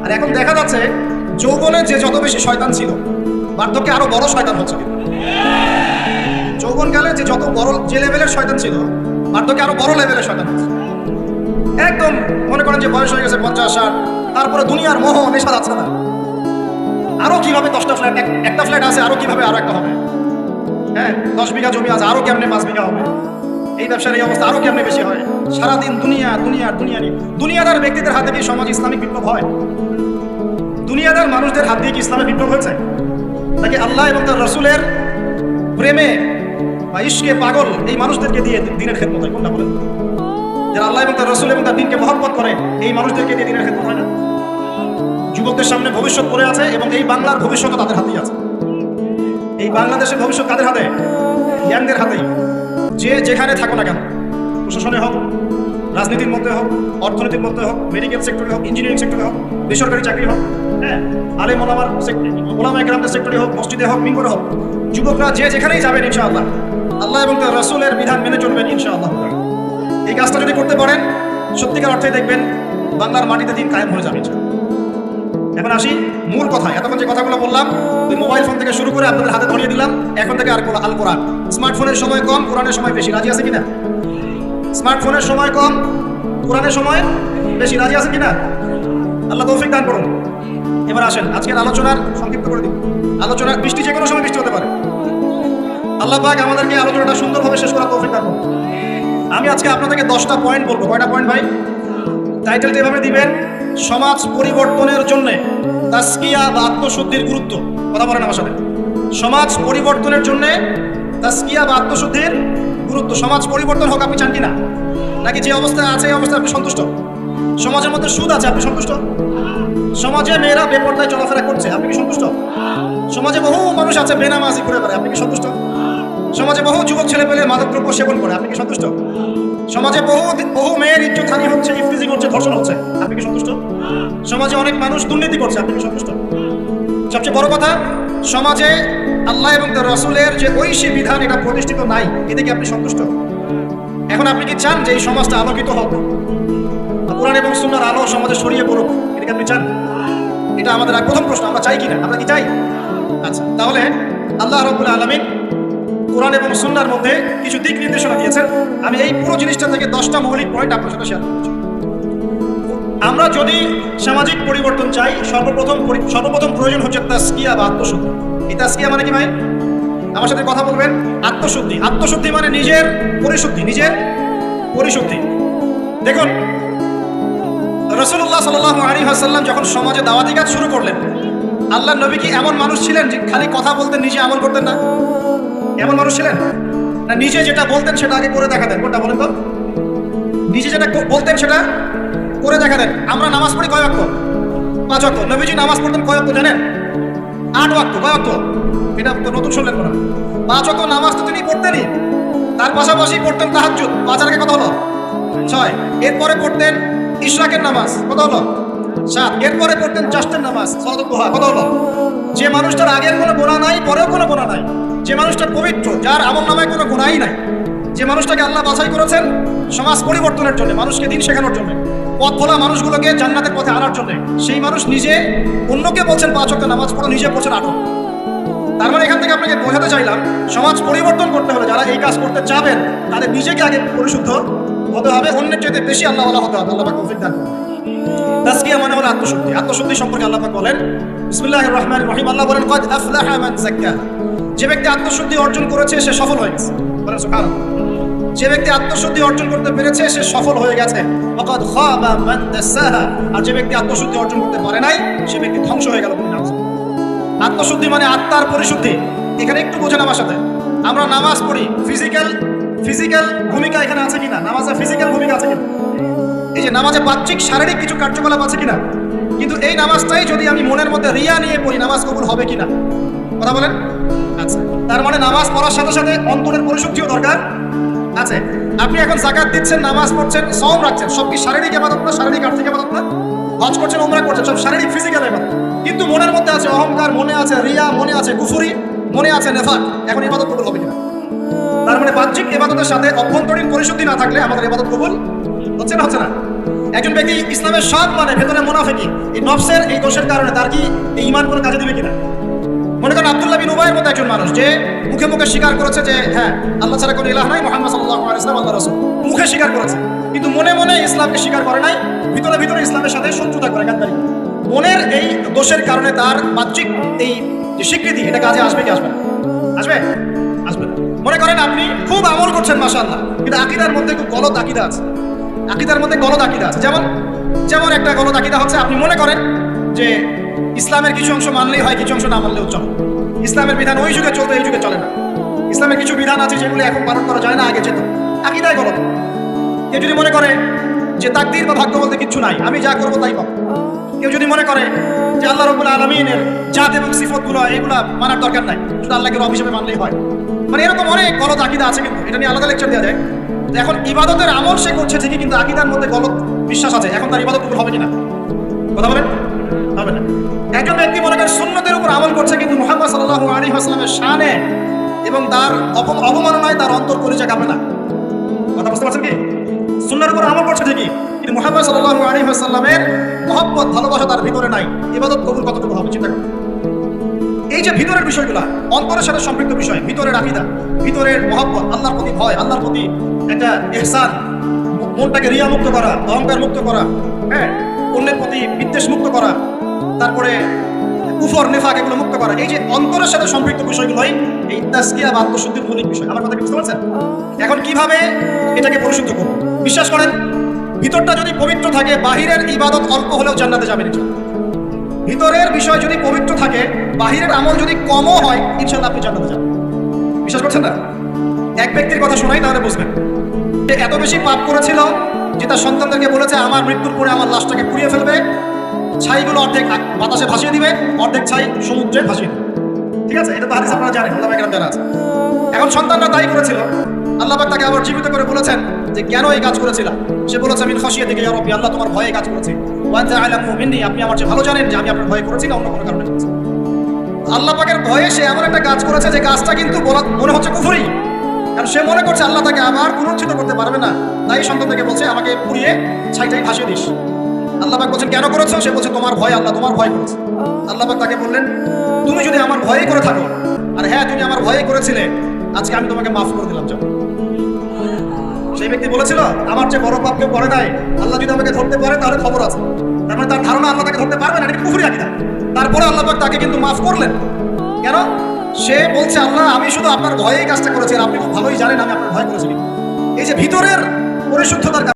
আর এখন দেখা যাচ্ছে যৌবনে যে যত বেশি শয়তান ছিল, বার্ধক্যে আরো বড় শয়তান হচ্ছে। যৌবনকালে যে যত বড় যে লেভেলের শয়তান ছিল, বার্ধক্যে আরো বড় লেভেলের শয়তান হচ্ছে। একদম মনে করেন যে বয়স হয়ে গেছে 50-60, তারপরে দুনিয়ার মোহ নেশা যাচ্ছে না। আরো কিভাবে 10টা ফ্ল্যাট, একটা ফ্ল্যাট আছে, আরো কিভাবে আরো একটা হবে। হ্যাঁ, 10 বিঘা জমি আছে, আরো কেমনে 5 বিঘা হবে। এই ব্যবসার এই অবস্থা আরো কেমনে বেশি হয়। সারাদিন দুনিয়া দুনিয়া দুনিয়া নিয়ে। দুনিয়াদার ব্যক্তিদের হাতে কি সমাজ ইসলামিক বিপ্লব হয়? দুনিয়াদার মানুষদের হাত দিয়ে কি ইসলামের বিপ্লব হয়েছে? নাকি আল্লাহ এবং তার রসুলের প্রেমে বা ইশকে পাগল এই মানুষদেরকে দিয়ে দিনের খেদমত হয়? কোনটা বলেন? যারা আল্লাহ এবং তার রসুল এবং তার দিনকে মহব্বত করে এই মানুষদেরকে দিয়ে দিনের খেদমত হয় না? যুবকদের সামনে ভবিষ্যৎ পড়ে আছে এবং এই বাংলার ভবিষ্যৎ তাদের হাতেই আছে। এই বাংলাদেশের ভবিষ্যৎ কাদের হাতে? ইয়াংদের হাতেই। যে যেখানে থাকো না কেন, প্রশাসনে হোক, রাজনীতির মধ্যে হোক, অর্থনীতির মধ্যে হোক, মেডিকেল সেক্টরে হোক, ইঞ্জিনিয়ারিং সেক্টরে হোক, বেসরকারি চাকরি হোক, হ্যাঁ, আলেম ওলামার ওলামা একরামদের সেক্টরে হোক, মসজিদে হোক, মিঙ্গরে হোক, যুবকরা যে যেখানেই যাবেন ইনশাআল্লাহ আল্লাহ এবং তার রাসূলের বিধান মেনে চলবেন ইনশাআল্লাহ। এই কাজটা যদি করতে পারেন সত্যিকার অর্থে দেখবেন বাংলার মাটিতে দিন কায়েম হয়ে যাবে ইনশাআল্লাহ। এখন আসি মূল কথা। এতক্ষণ যে কথাগুলো বললাম, ওই মোবাইল ফোন থেকে শুরু করে আপনাদের হাতে ধরিয়ে দিলাম, এখন থেকে আর আল কোরআন। স্মার্টফোনের সময় কম, কোরআনের সময় বেশি। রাজি আছে কিনা? স্মার্টফোনের সময় কম, কোরআনের সময় বেশি। রাজি আছে কিনা? আল্লাহ তৌফিক দান করুন। এবার আসেন আজকের আলোচনার সংক্ষিপ্ত করে দিই। আলোচনা বৃষ্টি যে কোনো সময় বৃষ্টি হতে পারে। আল্লাহ পাক আমাদেরকে আলোচনাটা সুন্দরভাবে শেষ করা তৌফিক দান করুন। আমি আজকে আপনাদেরকে 10টা পয়েন্ট বলবো। কয়টা পয়েন্ট ভাই? টাইটেলটা এভাবে দিবেন, সমাজ পরিবর্তনের জন্য তাসকিয়া বা আত্মশুদ্ধির গুরুত্ব। কথা বলেন আমার সাথে। সমাজ পরিবর্তনের জন্য তাসকিয়া বা আত্মশুদ্ধির গুরুত্ব। সমাজ পরিবর্তন হোক আপনি চান কিনা? নাকি যে অবস্থায় আছে এই অবস্থায় আপনি সন্তুষ্ট? সমাজের মধ্যে সুদ আছে, আপনি সন্তুষ্ট? সমাজে মেয়েরা বেপরদায় চলাফেরা করছে, আপনি কি সন্তুষ্ট? সমাজে বহু মানুষ আছে বেনামাজি ঘুরে বেড়ায়, আপনি কি সন্তুষ্ট? সমাজে বহু যুবক ছেলে পেলে মাদকদ্রব্য সেবন করে, আপনি কি সন্তুষ্ট? সমাজে বহু মেয়ের ইজ্জতহানি হচ্ছে, ইফতিজিং হচ্ছে, ধর্ষণ হচ্ছে, আপনি কি সন্তুষ্ট? সমাজে অনেক মানুষ দুর্নীতি করছে, আপনি কি সন্তুষ্ট? সবচেয়ে বড় কথা, সমাজে আল্লাহ এবং তার রাসূলের যে ঐশী বিধান এটা প্রতিষ্ঠিত নাই, এতে কি আপনি সন্তুষ্ট? এখন আপনি কি চান যে এই সমাজটা আলোকিত হোক, কোরআন এবং সুন্নাহর আলো সমাজে ছড়িয়ে পড়ুক? এটা কি আপনি চান? এটা আমাদের প্রথম প্রশ্ন, আমরা চাই কিনা? আমরা কি চাই? আচ্ছা, তাহলে আল্লাহ রাব্বুল আলামিন কোরআন এবং সুন্নাহর মধ্যে কিছু দিক নির্দেশনা দিয়েছেন। আমি এই পুরো জিনিসটা থেকে 10টা মৌলিক পয়েন্ট আপনার সাথে শেয়ার করছি। আমরা যদি সামাজিক পরিবর্তন চাই, সর্বপ্রথম প্রয়োজন হচ্ছে তাসকিয়া বা আত্মশুদ্ধি। এই তাসকিয়া মানে কি ভাই? আমার সাথে কথা বলবেন। আত্মশুদ্ধি। আত্মশুদ্ধি মানে নিজের পরিশুদ্ধি, নিজের পরিশুদ্ধি। দেখুন, রাসূলুল্লাহ সাল্লাল্লাহু আলাইহি ওয়াসাল্লাম যখন সমাজে দাওয়াতি কাজ শুরু করলেন, আল্লাহর নবী কি এমন মানুষ ছিলেন যে খালি কথা বলতেন, নিজে আমল করতেন না? এমন মানুষ ছিলেন না? নিজে যেটা বলতেন সেটা আগে করে দেখাতেন। কোনটা বলেন তো? নিজে যেটা বলতেন সেটা করে দেখাতেন। আমরা নামাজ পড়ি কয় ওয়াক্ত? 5 ওয়াক্ত। নবীজি নামাজ পড়তেন কয় ওয়াক্ত জানেন? 8 ওয়াক্ত। কয় ওয়াক্ত? এটা তো নতুন শুনলেন না। 5 ওয়াক্ত নামাজ তো তিনি পড়তেনই, তার পাশাপাশি পড়তেন তাহাজ্জুদ। 5 আর আগে কত হলো? 6। এরপরে পড়তেন ইশরাকের নামাজ, কত হলো? 7। এরপরে পড়তেন চাষতের নামাজ, সালাতুদ দুহা, কত হলো? যে মানুষটার আগের কোনো গুনাহ নাই, পরেও কোনো গুনাহ নাই, যে মানুষটা পবিত্র, যার আমলনামায় কোনো গুনাহই নাই, যে মানুষটাকে আল্লাহ বাছাই করেছেন সমাজ পরিবর্তনের জন্য, মানুষকে দিন শেখানোর জন্য, পথ ভোলা মানুষগুলোকে জান্নাতের পথে আনার জন্য, সেই মানুষ নিজে অন্যকে বলছেন 5 ওয়াক্ত নামাজ পড়ো, নিজে পড়ছেন 8। তার মানে এখান থেকে আপনাকে বোঝাতে চাইলাম, সমাজ পরিবর্তন করতে হলে যারা এই কাজ করতে চাবেন তাদের নিজেকে আগে পরিশুদ্ধ হতে হবে, অন্যের চাইতে বেশি আল্লাহওয়ালা হতে হবে। আল্লাহ পাক তৌফিক দান করুন। তাসকিয়া মানে হলো আত্মশুদ্ধি। আত্মশুদ্ধি সম্পর্কে আল্লাহ পাক বলেন, বিসমিল্লাহির রহমানির রহিম, আল্লাহ বলেন, ক্বাদ আফলাহা মান যাক্কাহা। যে ব্যক্তি আত্মশুদ্ধি অর্জন করেছে সে সফল হয়ে গেছে। বলেন সুবহানাল্লাহ। যে ব্যক্তি আত্মশুদ্ধি অর্জন করতে পেরেছে সে সফল হয়ে গেছে। ওয়াকাদ খাবা মান দাসাহা। আর যে ব্যক্তি আত্মশুদ্ধি অর্জন করতে পারে নাই সে ব্যক্তি ধ্বংস হয়ে গেল। আত্মশুদ্ধি মানে আত্মার পরিশুদ্ধি। এখানে একটু বোঝেন আমার সাথে। আমরা নামাজ পড়ি, ফিজিক্যাল ভূমিকা এখানে আছে কিনা? নামাজে ফিজিক্যাল ভূমিকা আছে কিনা? এই যে নামাজে বাহ্যিক শারীরিক কিছু কার্যকলাপ আছে কিনা? কিন্তু এই নামাজটাই যদি আমি মনের মধ্যে রিয়া নিয়ে পড়ি, নামাজ কবুল হবে কিনা? কথা বলেন। আচ্ছা, তার মানে নামাজ পড়ার সাথে সাথে অন্তরের পরিশুদ্ধিও দরকার আছে। আপনি এখন যাকাত দিচ্ছেন, নামাজ পড়ছেন, সওম রাখছেন, সব কি শারীরিক ইবাদত না? শারীরিক আর্থিক ইবাদত না? হজ করছেন, উমরা করছেন, সব শারীরিক ফিজিক্যাল ইবাদত। কিন্তু মনের মধ্যে আছে অহংকার, মনে আছে রিয়া, মনে আছে কুফরি, মনে আছে নেফাক। এখন ইবাদত কবুল হবে কিনা? তার মানে বাহ্যিক ইবাদতের সাথে অভ্যন্তরীণ পরিশুদ্ধি না থাকলে আমাদের ইবাদত কবুল হচ্ছে না। একজন ব্যক্তি ইসলামের সব মানে ভেতরে মুনাফিকি, এই নফসের এই দোষের কারণে তার কি এই ঈমান কোনো কাজে দিবে কিনা? মনে করেন আব্দুল্লাহ বিন উবাইয়ের মতো একজন মানুষ যে মুখে মুখে স্বীকার করেছে যে হ্যাঁ আল্লাহ ছাড়া কোনো ইলাহ নাই, মুহাম্মদ সাল্লাল্লাহু আলাইহি ওয়াসাল্লাম আল্লাহর রাসূল, মুখে স্বীকার করেছে কিন্তু মনে মনে ইসলামকে স্বীকার করে নাই, ভিতরে ভিতরে ইসলামের সাথে শত্রুতা করে, গাদ্দারি। মনের এই দোষের কারণে তার বাহ্যিক এই যে স্বীকৃতি এটা কাজে আসবে কি আসবে না? আসবে? আসবে না। মনে করেন আপনি খুব আমল করছেন মাশাআল্লাহ, কিন্তু আকীদার মধ্যে খুব গলদ আকীদা আছে, আকীদার মধ্যে গলদ আকীদা আছে। যেমন যেমন একটা গলদ আকীদা হচ্ছে আপনি মনে করেন যে ইসলামের কিছু অংশ মানলেই হয়, কিছু অংশ না মানলেও চলে। ইসলামের বিধান ওই যুগে চলতো, এই যুগে চলে না। ইসলামের কিছু বিধান আছে যেগুলো এখন পালন করা যায় না, আগে যেত। আকীদায় গলদ। কেউ যদি মনে করে যে তাকদীর বা ভাগ্য বলতে কিচ্ছু নাই, আমি যা করবো তাই পাবো। কেউ যদি মনে করে যে আল্লাহ রাব্বুল আলামিনের জাত এবং সিফাতগুলো এগুলা মানার দরকার নাই, শুধু আল্লাহকে রব হিসেবে মানলেই হয়। মানে এরকম অনেক গলদ আকীদা আছে, কিন্তু এটা নিয়ে আলাদা লেকচার দেওয়া যায়। এখন ইবাদতের আমল সে করছে ঠিকই, কিন্তু আকীদার মধ্যে গলদ বিশ্বাস আছে, এখন তার ইবাদত কবুল হবে কিনা? কথা বলেন, হবে না। একজন ব্যক্তি মনে করেন সুন্নতের উপর আমল করছে, কিন্তু মুহাম্মদ সাল্লাল্লাহু আলাইহি ওয়াসাল্লামের শানে এবং তার অবমাননায় তার অন্তর কলিজা কাঁপে না। কথা বুঝতে পারছেন কি? সুন্নাহর উপর আমল করছে ঠিকই, কিন্তু মুহাম্মদ সাল্লাল্লাহু আলাইহি ওয়াসাল্লামের মহব্বত ভালোবাসা তার ভিতরে নাই, ইবাদত কবুল কতটুকু হবে চিন্তা করুন। এই যে ভিতরের বিষয়গুলো, অন্তরের সাথে সম্পৃক্ত বিষয়, ভিতরের আকীদা, ভিতরের মহব্বত, আল্লাহর প্রতি ভয়, আল্লাহর প্রতি একটা ইহসান, মনটাকে রিয়া মুক্ত করা, অহংকার মুক্ত করা, হ্যাঁ, অন্যের প্রতি বিদ্বেষ মুক্ত করা, তারপরে কুফর নিফাক এগুলো মুক্ত করা, এই যে অন্তরের সাথে সম্পৃক্ত বিষয়গুলোই এই তাজকিয়া বা আত্মশুদ্ধির মৌলিক বিষয়। আমার কথা কি বুঝতে পারছেন? এখন কিভাবে এটাকে পরিশুদ্ধ করব? বিশ্বাস করেন, ভিতরটা যদি পবিত্র থাকে, বাহিরের ইবাদত অল্প হলেও জান্নাতে যাবেন ইনশাআল্লাহ। ভিতরের বিষয় যদি পবিত্র থাকে, বাহিরের আমল যদি কমও হয়, ইনশাআল্লাহ আপনি জান্নাতে যাবেন। বিশ্বাস করছেন না? এক ব্যক্তির কথা শোনাই তাহলে বুঝবেন। সে এত বেশি পাপ করেছিল যে তার সন্তানদেরকে বলেছে আমার মৃত্যুর পরে আমার লাশটাকে পুড়িয়ে ফেলবে, ছাইগুলো অর্ধেক বাতাসে ভাসিয়ে দিবে, অর্ধেক ছাই সমুদ্রে ভাসিয়ে দিবে। ঠিক আছে, এটা তো হাদিস আপনারা জানেন, আল্লাহ পাকের জানা আছে। এখন সন্তানরা তাই করেছিল, আল্লাহ পাক তাকে আবার জীবিত করে বলেছেন যে কেন এই কাজ করেছিল? সে বলেছে মিন খাশিয়াতিকা ইয়া রাব্বি, আল্লাহ তোমার ভয়ে কাজ করেছি। ওয়া আনতা আ'লামু মিন্নি, আপনি আমার চেয়ে ভালো জানেন যে আমি আপনার ভয়ে করেছি না অন্য কোনো কারণে করেছি। আল্লাহ পাকের ভয়ে সে এমন একটা কাজ করেছে যে কাজটা কিন্তু মনে হচ্ছে কুফরি, কারণ সে মনে করছে আল্লাহ তাকে আবার পুনরুজ্জীবিত করতে পারবে না, তাই সন্তান থেকে বলছে আমাকে পুড়িয়ে ছাইটাই ভাসিয়ে দিস। আল্লাহ পাক বলছেন কেন করেছো? সে বলছে তোমার ভয়, আল্লাহ তোমার ভয় করেছে। আল্লাহ পাক তাকে বললেন তুমি যদি আমার ভয়ে করে থাকো, আর হ্যাঁ তুমি আমার ভয়ে করেছিলে, আজকে আমি তোমাকে মাফ করে দিলাম। যাও। সেই ব্যক্তি বলেছিল আমার চেয়ে বড় পাপ কেউ করে নাই, আল্লাহ যদি আমাকে ধরতে পারে তাহলে খবর আছে। তার মানে তার ধারণা আল্লাহ তাকে ধরতে পারবে না, এটা কুফরি আকীদা। তারপরে আল্লাহ পাক তাকে কিন্তু মাফ করলেন। কেন? সে বলছে আল্লাহ আমি শুধু আপনার ভয়েই কাজটা করেছি, আর আপনি খুব ভালোই জানেন আমি আপনার ভয় করেছি। এই যে ভিতরের পরিশুদ্ধতার